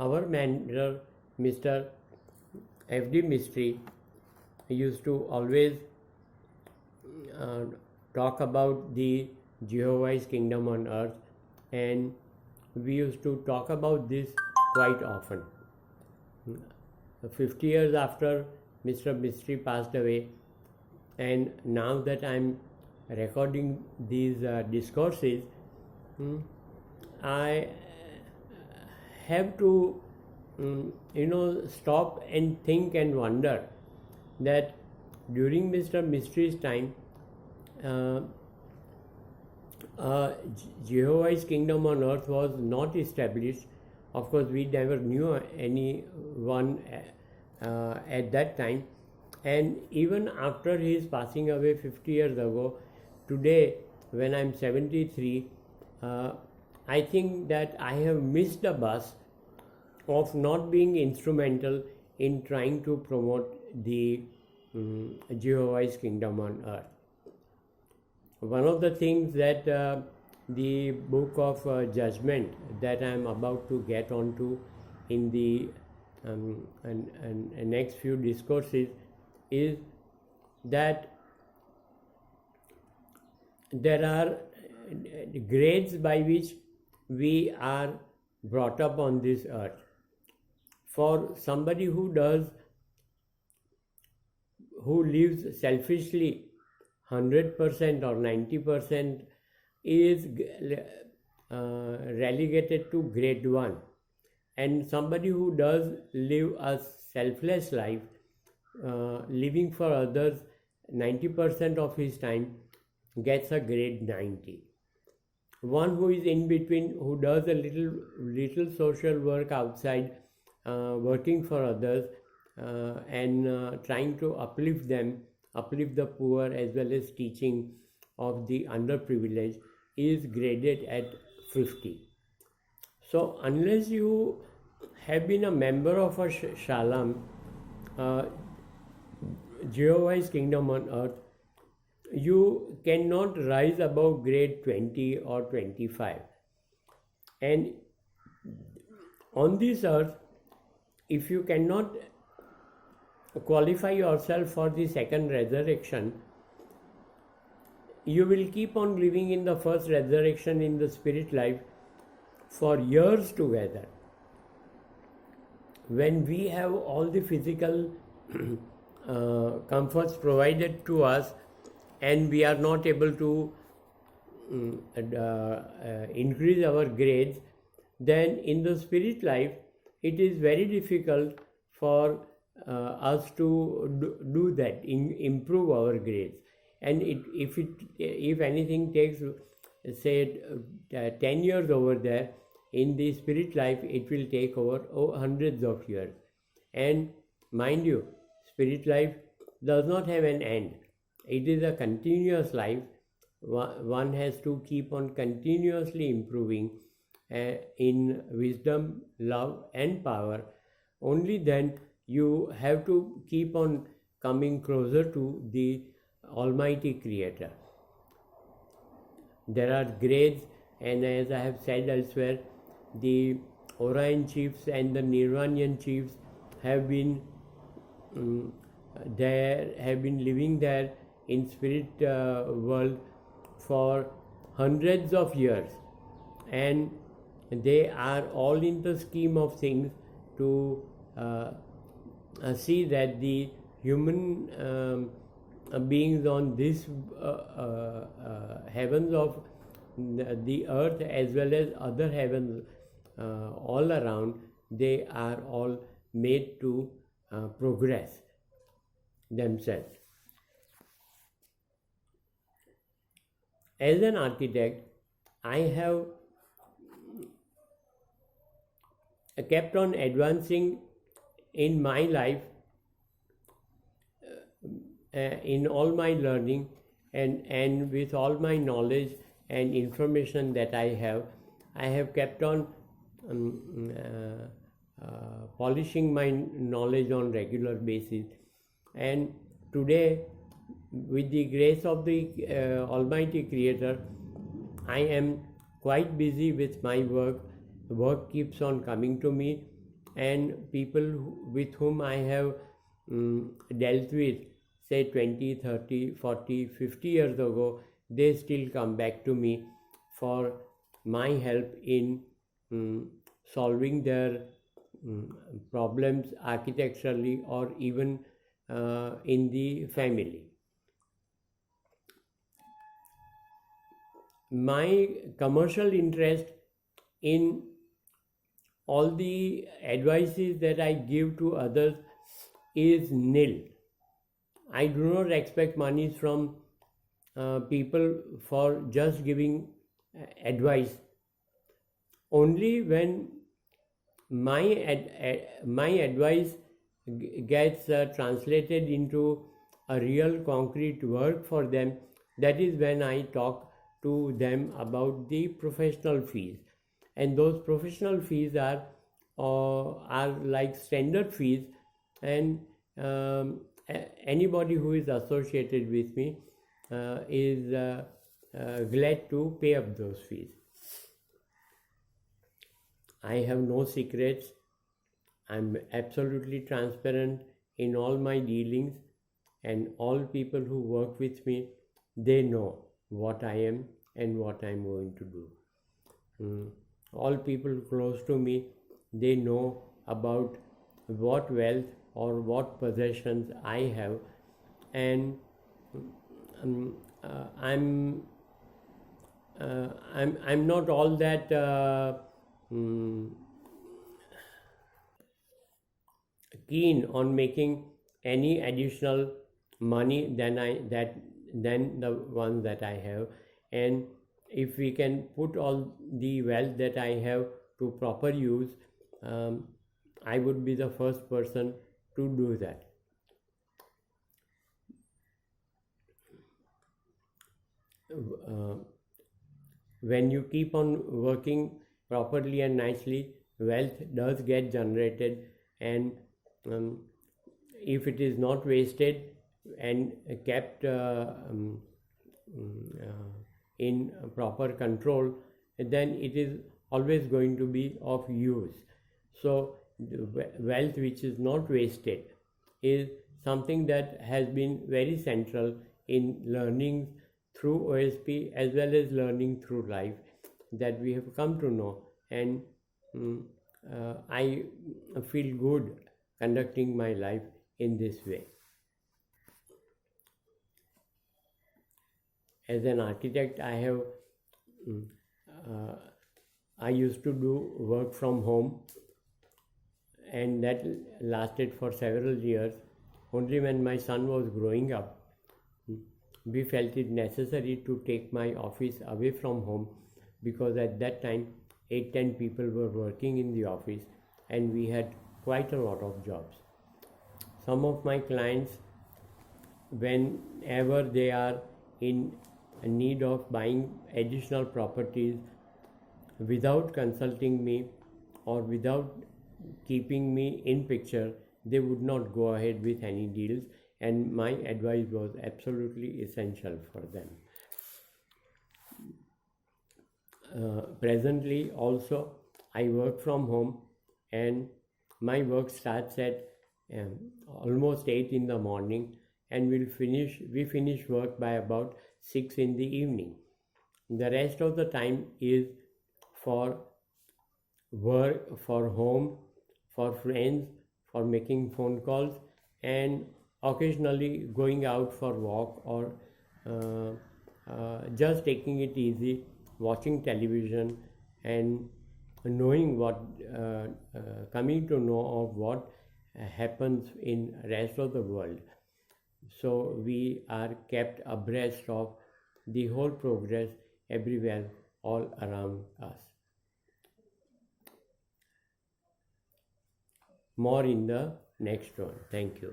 our mentor, Mr. F.D. Mystery, used to always talk about the Jehovah's kingdom on earth, and we used to talk about this quite often. 50 years after Mr. Mystery passed away, and now that I'm recording these discourses, I have to stop and think and wonder that during Mr. Mystery's time, Jehovah's kingdom on earth was not established. Of course, we never knew anyone at that time, and even after his passing away 50 years ago, today when I'm 73, I think that I have missed the bus of not being instrumental in trying to promote the Jehovah's kingdom on earth. One of the things that the book of judgment that I am about to get onto in the next few discourses is that there are grades by which we are brought up on this earth. For somebody who lives selfishly 100% or 90% is relegated to grade 1, and somebody who does live a selfless life, living for others 90% of his time, gets a grade 90. One who is in between, who does a little social work outside, working for others and trying to uplift them, uplift the poor, as well as teaching of the underprivileged, is graded at 50. So unless you have been a member of a Shalom, Jehovah's kingdom on earth, you cannot rise above grade 20 or 25. And on this earth, if you cannot qualify yourself for the second resurrection, you will keep on living in the first resurrection in the spirit life for years together. When we have all the physical comforts provided to us and we are not able to increase our grades, then in the spirit life it is very difficult for us to do that, improve our grades. And if anything takes, say, 10 years over there, in the spirit life it will take over hundreds of years. And mind you, spirit life does not have an end. It is a continuous life. One has to keep on continuously improving in wisdom, love and power. Only then you have to keep on coming closer to the Almighty Creator. There are grades, and as I have said elsewhere, the Orion chiefs and the Nirvanian chiefs have been living there in spirit world for hundreds of years, and they are all in the scheme of things to see that the human beings on this heavens of the earth as well as other heavens all around, they are all made to progress themselves. As an architect, I have kept on advancing in my life, in all my learning and with all my knowledge and information that I have kept on polishing my knowledge on regular basis. And today, with the grace of the Almighty Creator, I am quite busy with my work. Work keeps on coming to me, and people with whom I have dealt with, say 20, 30, 40, 50 years ago, they still come back to me for my help in solving their problems architecturally or even in the family. My commercial interest in all the advices that I give to others is nil. I do not expect money from people for just giving advice. Only when my advice gets translated into a real concrete work for them, that is when I talk to them about the professional fees. And those professional fees are like standard fees, and anybody who is associated with me is glad to pay up those fees. I have no secrets. I'm absolutely transparent in all my dealings, and all people who work with me, they know what I am and what I'm going to do. All people close to me, they know about what wealth or what possessions I have, and I'm not all that keen on making any additional money than the one that I have. And if we can put all the wealth that I have to proper use, I would be the first person to do that. When you keep on working properly and nicely, wealth does get generated, and if it is not wasted and kept in proper control, then it is always going to be of use. So the wealth which is not wasted is something that has been very central in learning through OSP as well as learning through life, that we have come to know. And I feel good conducting my life in this way. As an architect, I used to do work from home, and that lasted for several years. Only when my son was growing up, we felt it necessary to take my office away from home, because at that time 8-10 people were working in the office and we had quite a lot of jobs. Some of my clients, whenever they are in need of buying additional properties, without consulting me or without keeping me in picture, they would not go ahead with any deals, and my advice was absolutely essential for them. Presently also I work from home, and my work starts at almost 8 in the morning, and we finish work by about 6 in the evening. The rest of the time is for work, for home, for friends, for making phone calls, and occasionally going out for walk, or just taking it easy, watching television, and knowing what coming to know of what happens in rest of the world. So we are kept abreast of the whole progress everywhere all around us. More in the next one. Thank you.